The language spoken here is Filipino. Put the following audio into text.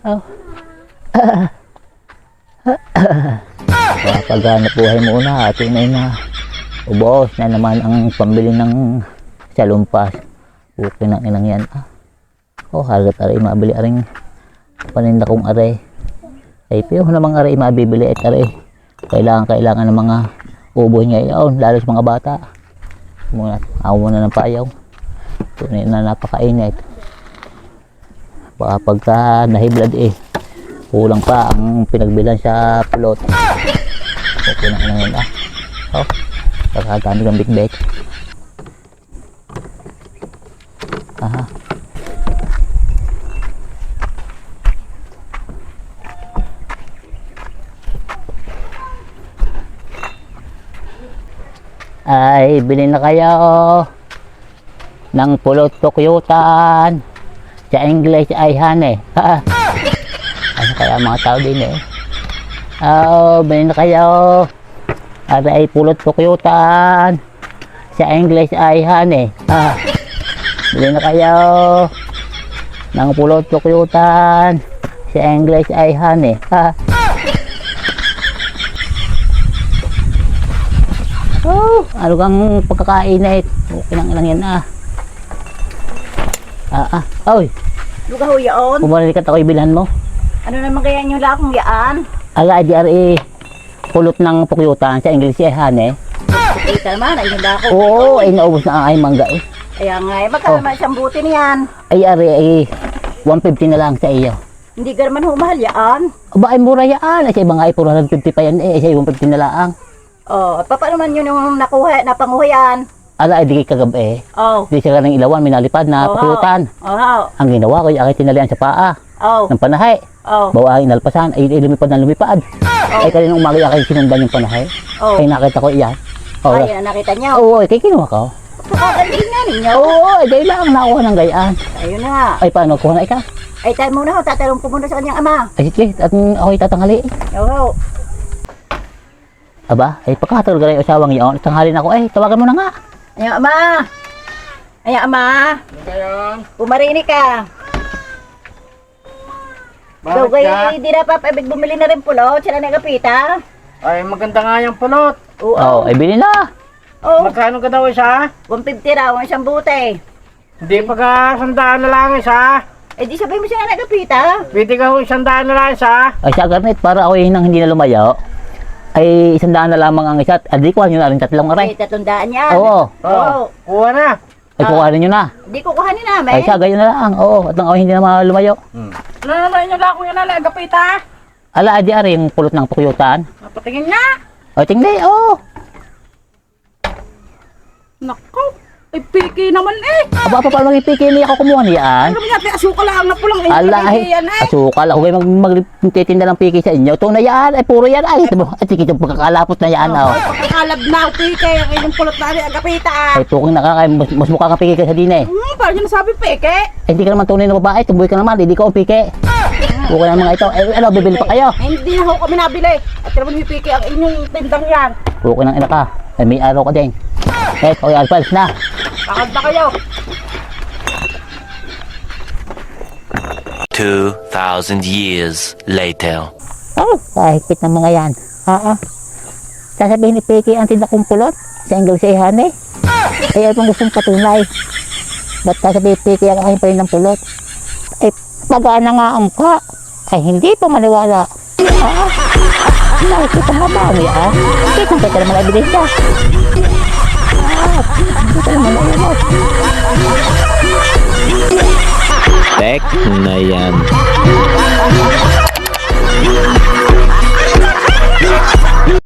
Oh. Paghanap buhay muna, tunay na ubos na naman ang pambili ng salumpas. Okay na inang yan. Oh, halat aray mabili aring paninda kong aray. Ay piyo namang aray mabibili at aray. Kailangan ng mga uboy ngayon, lalo sa mga bata. Muna ng payaw. Tunay na napakainit. Baka pagka nahiblad kulang pa ang pinagbilan sa pulot. Okay na yan Oh, pagkadami ng big-bag. Aha. Ay, bilhin na kayo ng pulot tukyutan. Sa English ay hane. Ano kaya mga tao din Oh, bilhin na kayo. Ay pulot tukyutan. Sa English ay hane. Bilhin na kayo ng pulot tukyutan. Sa English ay hane. Oh, ano kang pagkakainit? Okay lang yan Oy. Lugaw yaon. Kumarinig ka ako'y bilhan mo. Ano naman kaya nyo lakong yaan? Ala, DRE. Pulot ng pukyutan sa English ay hane. Kita naman, ay hindi ako. Oo, ay naubos na ang ay mangga Kaya nga, magkano naman isang buti niyan? Ay, ari, 150 na lang sa iyo. Hindi ka naman humahal yaan. Aba, ay mura yan. Ay, sa ibang ay 450 pa yan Ay, 150 na lang. Oh, paano naman yun yung napanguha yan? Ala, ay di kay kagabi. Oh. Di siya ka ng ilawan, minalipad na pukyutan. Oh. Ang ginawa ko, ay tinalian sa paa. Oh. Ng panahay. Oh. Bawa ay nalpasan, ay lumipad na lumipad. Ay kaninang umaga ay sinundan yung panahay. Oh. Ay nakita ko iyan. Oh. Ay, nakita niyo. Oo, ay kay kinuha ko. Pakagaling nga ninyo. Oo, ay dahil lang nakuha ng gayaan. Ayun na nga. Ay paano, kuha na ika? Ay, tayo muna ho, tatanong ko muna sa kanyang ama. Ay sige, at ako'y tatanghali. Oo. Aba, ay pagkatulog ka rin usawang iyon, tanghalin ako, tawagan mo na nga. Ayang ama. Ayang ama. Pumarini ka. So, kayo hindi na pa bumili na rin pulot, sila nagapita. Ay, maganda nga yung pulot. Oo, ay bili na. Oo. Magkano ka daw isa? 150 raw, ang isang buti. Hindi pagka 100 na lang isa. Eh di sabihin mo sila nagapita. Pwede ka ho 100 na lang isa. Ay sa garnet, para ako yung hindi na lumayo. Ay 100 na lamang ang isa. Adi ko nyo na rin tatlong aray. Ay, 300 yan. Oo. Oo. Kuha na. Ay kukuhanin nyo na. Di ko kuhanin namin. Ay siya, gayon na lang. Oo, at ako hindi na lumayo. Ano naman yung lako yan na agapita? Ala, adi ari yung pulot ng pukyutan. Patingin nga. O tingnan, oo. Nako. Ay, piki naman Aba, paano magpipiki niya ako kumuha niyan? Ano ba natin asukal lang na pulang Ala, ay, asukal. Ako kayo magtitinda ng piki sa inyo. Ito na yan, ay puro yan. Ay, ito mo. At sige, itong pagkakalapot na yan. Ay, pagkakalab na piki. Ang inyong pulot na rin agapita. Ay, tukong nakakay. Mas mukha ka piki ka sa din Paano nyo nasabi piki? Hindi ka naman tunay na babae. Tumboy ka naman. Hindi ka ang piki. Buka na mga ito. Ano, bibili pa kayo? Hindi na ho kami nabili. At naman yung piki ang inyong tindang yan. Buka ng ina ka. Ay, may araw ka din. Okay, alpals na. Kakanta kayo. 2,000 years later. Oh, kahigpit ng mga yan. Sasabihin ni Peki ang tinda kong pulot sa English ay hane. Ay, ano gustong patunay? Ba't sasabihin Peki ang aking panin ng pulot? Ay, pagana nga ang ka. Ay, hindi pa maniwala. Nakikita nga ba ang yan? Kitang kita naman evidence ka. Kita naman evidence. Tek na yan.